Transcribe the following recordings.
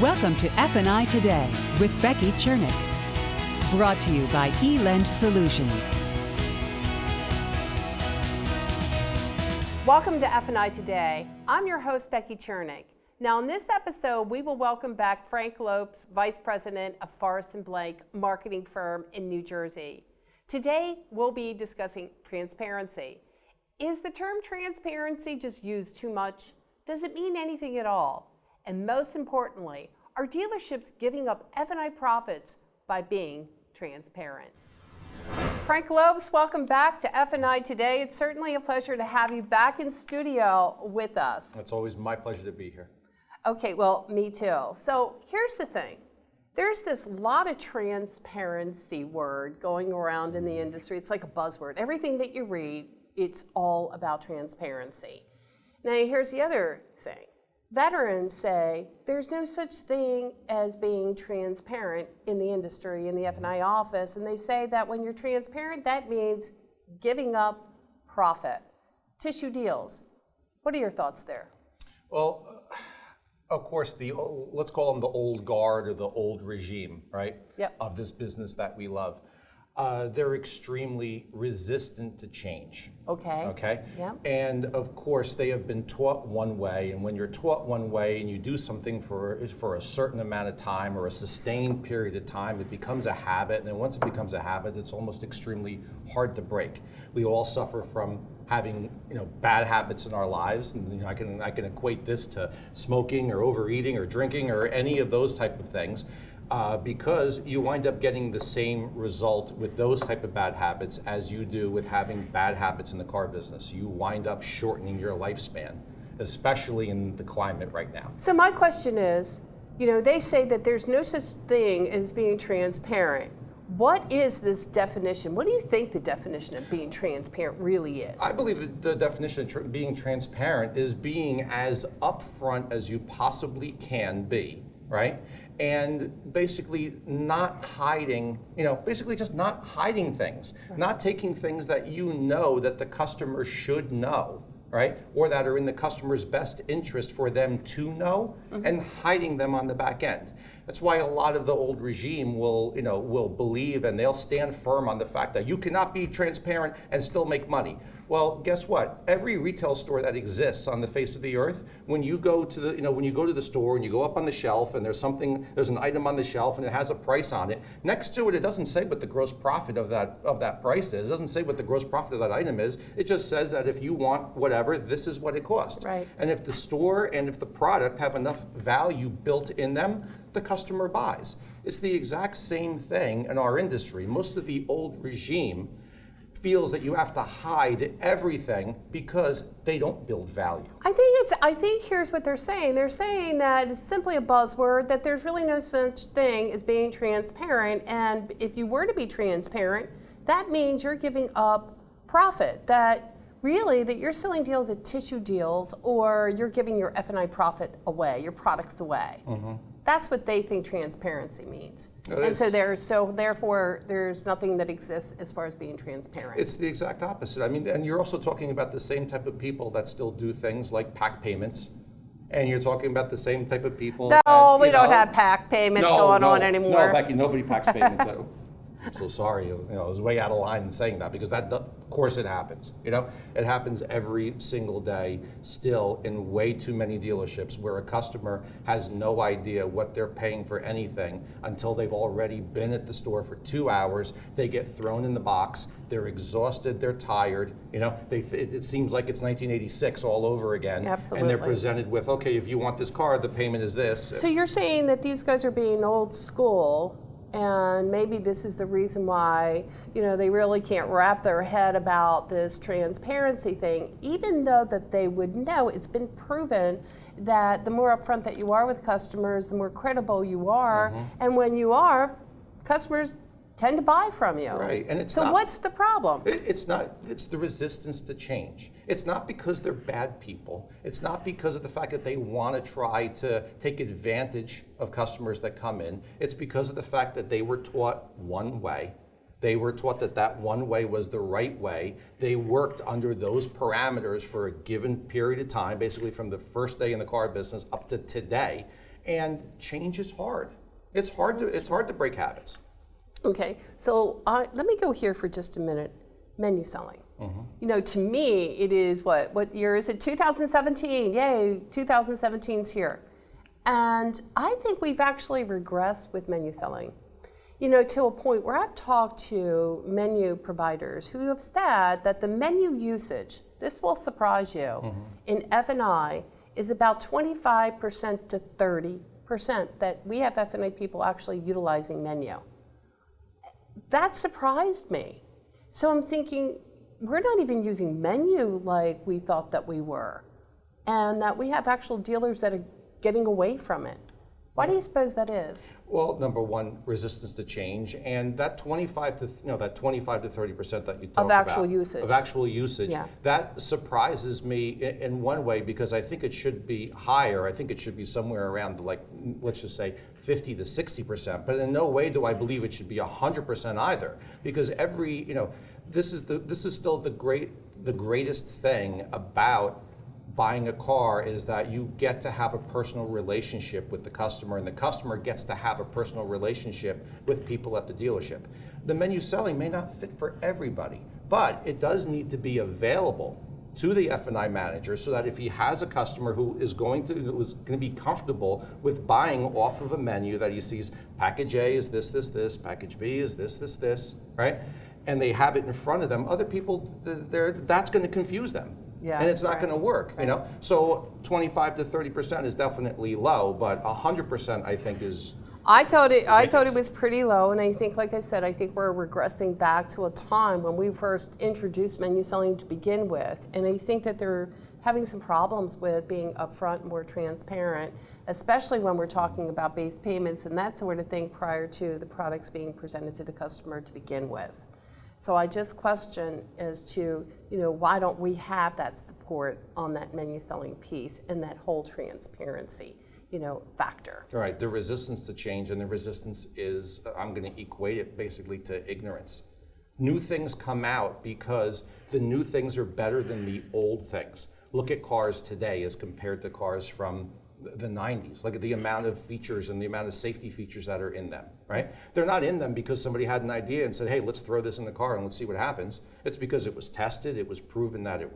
Welcome to F&I Today with Becky Chernick. Brought to you by eLend Solutions. Welcome to F&I Today. I'm your host, Becky Chernick. Now, in this episode, we will welcome back Frank Lopes, Vice President of Forrest & Blank marketing firm in New Jersey. Today, we'll be discussing transparency. Is the term transparency just used too much? Does it mean anything at all? And most importantly, are dealerships giving up F&I profits by being transparent? Frank Lopes, welcome back to F&I Today. It's certainly a pleasure to have you back in studio with us. It's always my pleasure to be here. Okay, well, me too. So here's the thing. There's this lot of transparency word going around in the industry. It's like a buzzword. Everything that you read, it's all about transparency. Now, here's the other thing. Veterans say there's no such thing as being transparent in the industry, in the F&I office, and they say that when you're transparent, that means giving up profit. Tissue deals. What are your thoughts there? Well, of course, let's call them the old guard or the old regime, right? Yep. Of this business that we love. They're extremely resistant to change. Okay. Yeah. And of course, they have been taught one way, and when you're taught one way and you do something for a certain amount of time or a sustained period of time, it becomes a habit, and then once it becomes a habit, it's almost extremely hard to break. We all suffer from having bad habits in our lives, and I can equate this to smoking or overeating or drinking or any of those type of things. Because you wind up getting the same result with those type of bad habits as you do with having bad habits in the car business. You wind up shortening your lifespan, especially in the climate right now. So my question is, they say that there's no such thing as being transparent. What is this definition? What do you think the definition of being transparent really is? I believe that the definition of being transparent is being as upfront as you possibly can be, right? And basically not hiding, basically just not hiding things, not taking things that that the customer should know, right? Or that are in the customer's best interest for them to know, and hiding them on the back end. That's why a lot of the old regime will believe, and they'll stand firm on the fact that you cannot be transparent and still make money. Well, guess what? Every retail store that exists on the face of the earth, when you go to the store and you go up on the shelf and there's an item on the shelf and it has a price on it, next to it, it doesn't say what the gross profit of that price is. It doesn't say what the gross profit of that item is. It just says that if you want whatever, this is what it costs. Right. And if the store and if the product have enough value built in them, the customer buys. It's the exact same thing in our industry. Most of the old regime feels that you have to hide everything because they don't build value. I think here's what they're saying. They're saying that it's simply a buzzword, that there's really no such thing as being transparent, and if you were to be transparent, that means you're giving up profit, that you're selling deals at tissue deals, or you're giving your F&I profit away, your products away. Mm-hmm. That's what they think transparency means. And therefore, there's nothing that exists as far as being transparent. It's the exact opposite. I mean, and you're also talking about the same type of people that still do things like pack payments. And you're talking about the same type of people. No, we don't have pack payments going on anymore. No, Becky, nobody packs payments. I'm so sorry. I was way out of line in saying that, because of course it happens. It happens every single day still in way too many dealerships, where a customer has no idea what they're paying for anything until they've already been at the store for 2 hours. They get thrown in the box. They're exhausted. They're tired. It seems like it's 1986 all over again. Absolutely. And they're presented with, okay, if you want this car, the payment is this. So you're saying that these guys are being old school, and maybe this is the reason why, they really can't wrap their head about this transparency thing, even though that they would know. It's been proven that the more upfront that you are with customers, the more credible you are, and when you are, customers tend to buy from you. Right, and what's the problem? It's the resistance to change. It's not because they're bad people. It's not because of the fact that they want to try to take advantage of customers that come in. It's because of the fact that they were taught one way. They were taught that one way was the right way. They worked under those parameters for a given period of time, basically from the first day in the car business up to today. And change is hard. It's hard to break habits. Okay, so let me go here for just a minute. Menu selling. You know, to me, it is what year is it? 2017. Yay, 2017's here. And I think we've actually regressed with menu selling. You know, to a point where I've talked to menu providers who have said that the menu usage, this will surprise you, in F&I is about 25% to 30% that we have F&I people actually utilizing menu. That surprised me. So I'm thinking, we're not even using menu like we thought that we were, and that we have actual dealers that are getting away from it. Why do you suppose that is? Well, number one, resistance to change, and that 25 to 30% that you talked Of actual about, usage. of actual usage, Yeah. that surprises me in one way, because I think it should be higher. I think it should be somewhere around let's just say 50 to 60%. But in no way do I believe it should be 100% either, because this is still the greatest thing about buying a car is that you get to have a personal relationship with the customer, and the customer gets to have a personal relationship with people at the dealership. The menu selling may not fit for everybody, but it does need to be available to the F&I manager, so that if he has a customer who is going to be comfortable with buying off of a menu that he sees, package A is this, package B is this, right? And they have it in front of them, other people, that's going to confuse them. Yeah, and it's not right. going to work, Right. So 25 to 30% is definitely low, but 100% I think is. I thought it was pretty low, and I think, like I said, I think we're regressing back to a time when we first introduced menu selling to begin with, and I think that they're having some problems with being upfront, more transparent, especially when we're talking about base payments and that sort of thing prior to the products being presented to the customer to begin with. So I just question as to, why don't we have that support on that menu selling piece and that whole transparency, factor. All right, the resistance to change, and the resistance is, I'm going to equate it basically to ignorance. New things come out because the new things are better than the old things. Look at cars today as compared to cars from the 90s. Look at the amount of features and the amount of safety features that are in them, right? They're not in them because somebody had an idea and said, hey, let's throw this in the car and let's see what happens. It's because it was tested, it was proven that it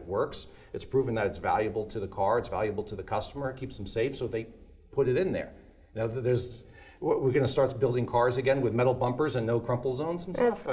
works, it's proven that it's valuable to the car, it's valuable to the customer, it keeps them safe, so they put it in there. We're going to start building cars again with metal bumpers and no crumple zones and stuff.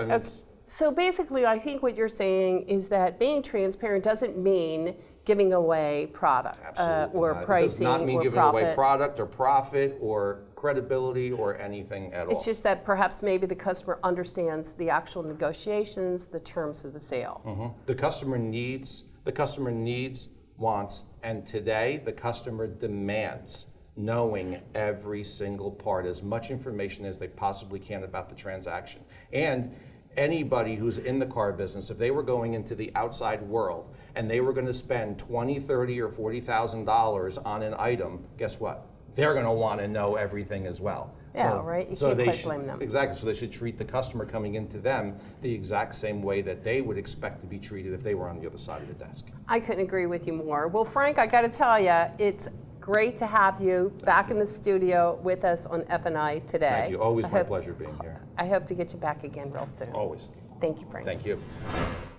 So basically, I think what you're saying is that being transparent doesn't mean giving away product or pricing or profit. It does not mean giving away product or profit or credibility or anything at all. It's just that perhaps maybe the customer understands the actual negotiations, the terms of the sale. Mm-hmm. The customer needs, wants, and today the customer demands knowing every single part, as much information as they possibly can about the transaction. And anybody who's in the car business, if they were going into the outside world and they were going to spend $20,000, $30,000, or $40,000 on an item, guess what? They're going to want to know everything as well. Yeah, right. You can't quite blame them. Exactly. So they should treat the customer coming into them the exact same way that they would expect to be treated if they were on the other side of the desk. I couldn't agree with you more. Well, Frank, I got to tell you, it's great to have you back in the studio with us on F&I today. Thank you. Always my pleasure being here. I hope to get you back again real soon. Always. Thank you, Frank. Thank you.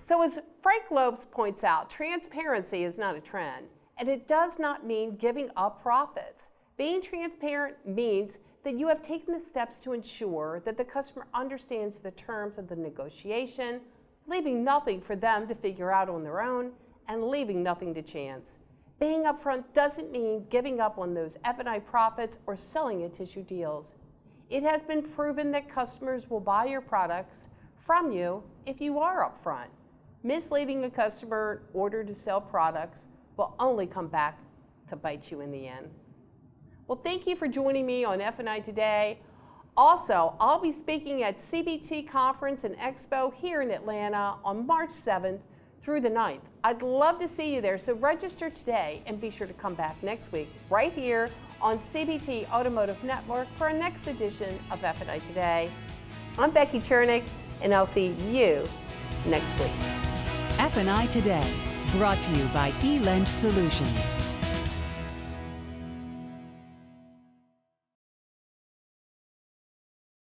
So as Frank Lopes points out, transparency is not a trend, and it does not mean giving up profits. Being transparent means that you have taken the steps to ensure that the customer understands the terms of the negotiation, leaving nothing for them to figure out on their own, and leaving nothing to chance. Being upfront doesn't mean giving up on those F&I profits or selling at tissue deals. It has been proven that customers will buy your products from you if you are upfront. Misleading a customer in order to sell products will only come back to bite you in the end. Well, thank you for joining me on F&I Today. Also, I'll be speaking at CBT Conference and Expo here in Atlanta on March 7th through the 9th. I'd love to see you there, so register today and be sure to come back next week right here on CBT Automotive Network for our next edition of F&I Today. I'm Becky Chernick, and I'll see you next week. F&I Today, brought to you by eLend Solutions.